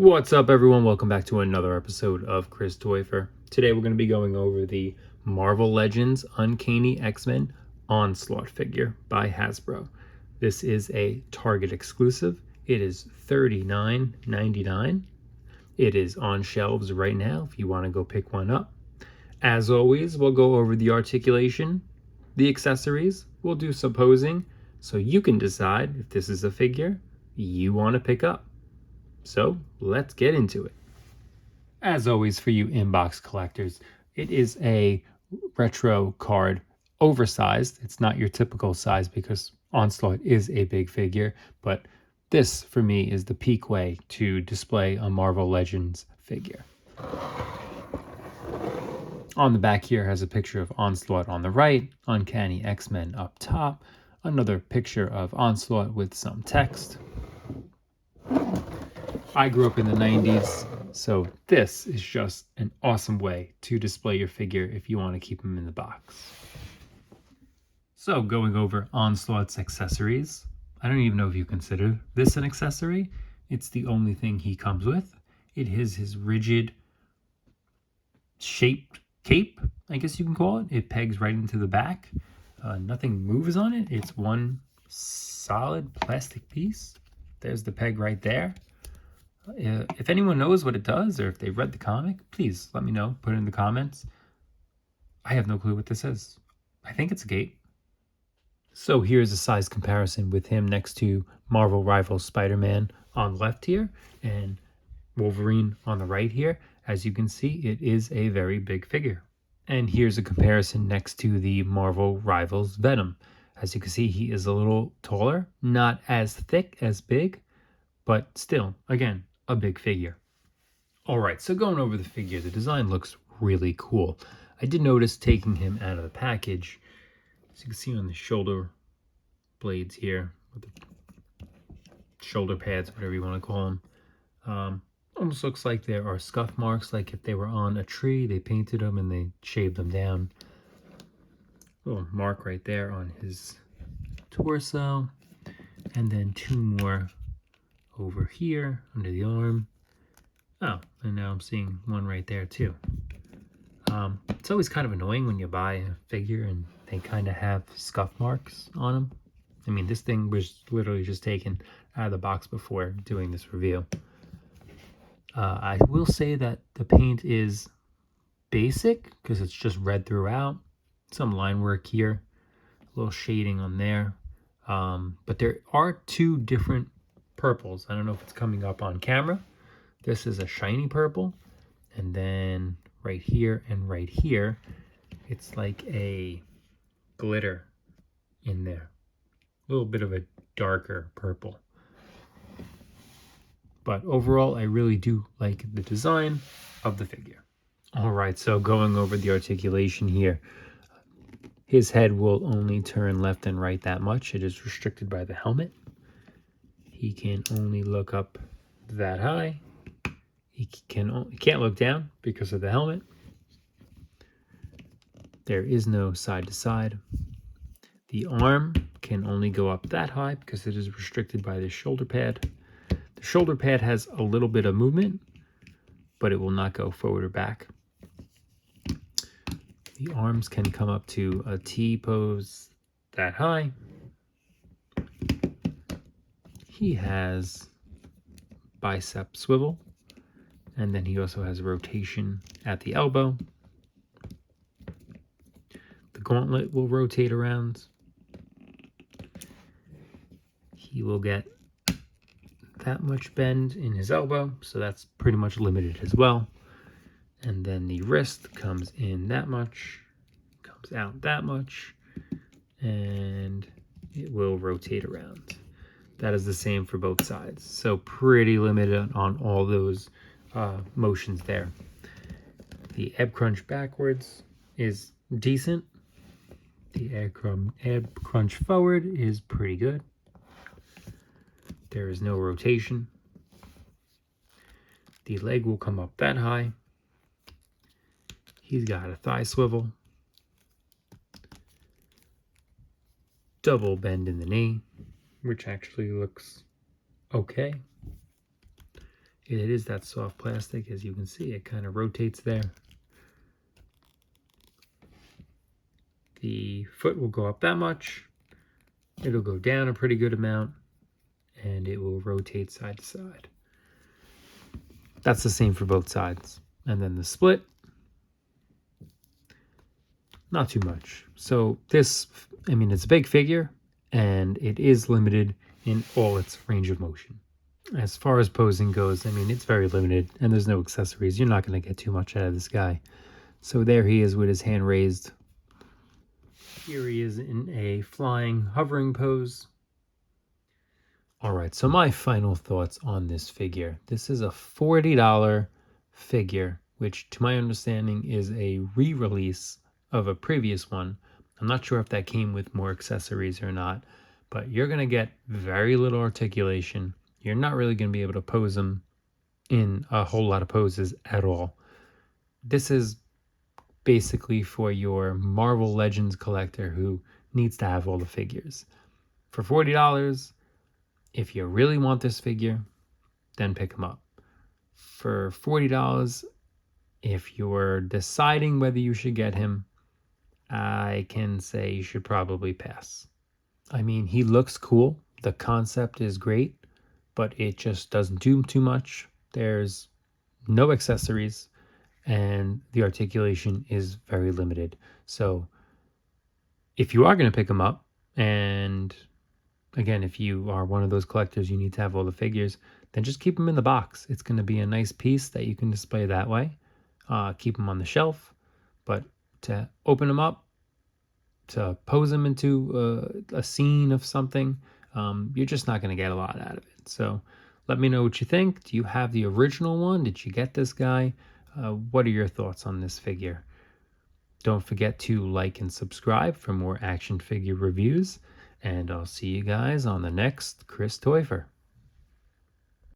What's up, everyone? Welcome back to another episode of Chris Toyfer. Today we're going to be going over the Marvel Legends Uncanny X-Men Onslaught figure by Hasbro. This is a Target exclusive. It is $39.99. It is on shelves right now if you want to go pick one up. As always, we'll go over the articulation, the accessories, we'll do some posing, so you can decide if this is a figure you want to pick up. So let's get into it. As always, for you inbox collectors, it is a retro card, oversized. It's not your typical size because Onslaught is a big figure, but this for me is the peak way to display a Marvel Legends figure. On the back here has a picture of Onslaught on the right, Uncanny X-Men up top, another picture of Onslaught with some text. I grew up in the 90s, so this is just an awesome way to display your figure if you want to keep them in the box. So going over Onslaught's accessories, I don't even know if you consider this an accessory. It's the only thing he comes with. It is his rigid shaped cape, I guess you can call it. It pegs right into the back. Nothing moves on it. It's one solid plastic piece. There's the peg right there. If anyone knows what it does or if they've read the comic, please let me know. Put it in the comments. I have no clue what this is. I think it's a gate. So here's a size comparison with him next to Marvel rival Spider-Man on the left here and Wolverine on the right here. As you can see, it is a very big figure. And here's a comparison next to the Marvel rivals Venom. As you can see, he is a little taller, not as thick as big, but still, again, a big figure. All right, so going over the figure, the design looks really cool. I did notice taking him out of the package, as you can see on the shoulder blades here, with the shoulder pads, whatever you want to call them. Almost looks like there are scuff marks, like if they were on a tree, they painted them and they shaved them down. Little mark right there on his torso, and then two more over here under the arm. Oh, and now I'm seeing one right there too. It's always kind of annoying when you buy a figure and they kind of have scuff marks on them. I mean, this thing was literally just taken out of the box before doing this review. I will say that the paint is basic because it's just red throughout. Some line work here, a little shading on there. But there are two different purples. I don't know if it's coming up on camera. This is a shiny purple, and then right here and right here, it's like a glitter in there. A little bit of a darker purple. But overall, I really do like the design of the figure. All right, so going over the articulation here. His head will only turn left and right that much. It is restricted by the helmet. He can only look up that high. He can't look down because of the helmet. There is no side to side. The arm can only go up that high because it is restricted by the shoulder pad. The shoulder pad has a little bit of movement, but it will not go forward or back. The arms can come up to a T pose that high. He has bicep swivel, and then he also has rotation at the elbow. The gauntlet will rotate around. He will get that much bend in his elbow, so that's pretty much limited as well. And then the wrist comes in that much, comes out that much, and it will rotate around. That is the same for both sides. So pretty limited on all those motions there. The ab crunch backwards is decent. The ab crunch forward is pretty good. There is no rotation. The leg will come up that high. He's got a thigh swivel. Double bend in the knee, which actually looks okay. It is that soft plastic. As you can see, it kind of rotates there. The foot will go up that much. It'll go down a pretty good amount, and it will rotate side to side. That's the same for both sides. And then the split, not too much. So this, I mean, it's a big figure, and it is limited in all its range of motion. As far as posing goes, I mean, it's very limited, and there's no accessories. You're not going to get too much out of this guy. So there he is with his hand raised. Here he is in a flying, hovering pose. All right, so my final thoughts on this figure. This is a $40 figure, which to my understanding is a re-release of a previous one. I'm not sure if that came with more accessories or not, but you're going to get very little articulation. You're not really going to be able to pose him in a whole lot of poses at all. This is basically for your Marvel Legends collector who needs to have all the figures. For $40, if you really want this figure, then pick him up. For $40, if you're deciding whether you should get him, I can say you should probably pass. I mean, he looks cool. The concept is great, but it just doesn't do too much. There's no accessories, and the articulation is very limited. So if you are going to pick him up, and again, if you are one of those collectors, you need to have all the figures, then just keep them in the box. It's going to be a nice piece that you can display that way. Keep them on the shelf, but to open them up, to pose them into a scene of something, you're just not going to get a lot out of it. So let me know what you think. Do you have the original one? Did you get this guy? What are your thoughts on this figure? Don't forget to like and subscribe for more action figure reviews, and I'll see you guys on the next Chris Toifer.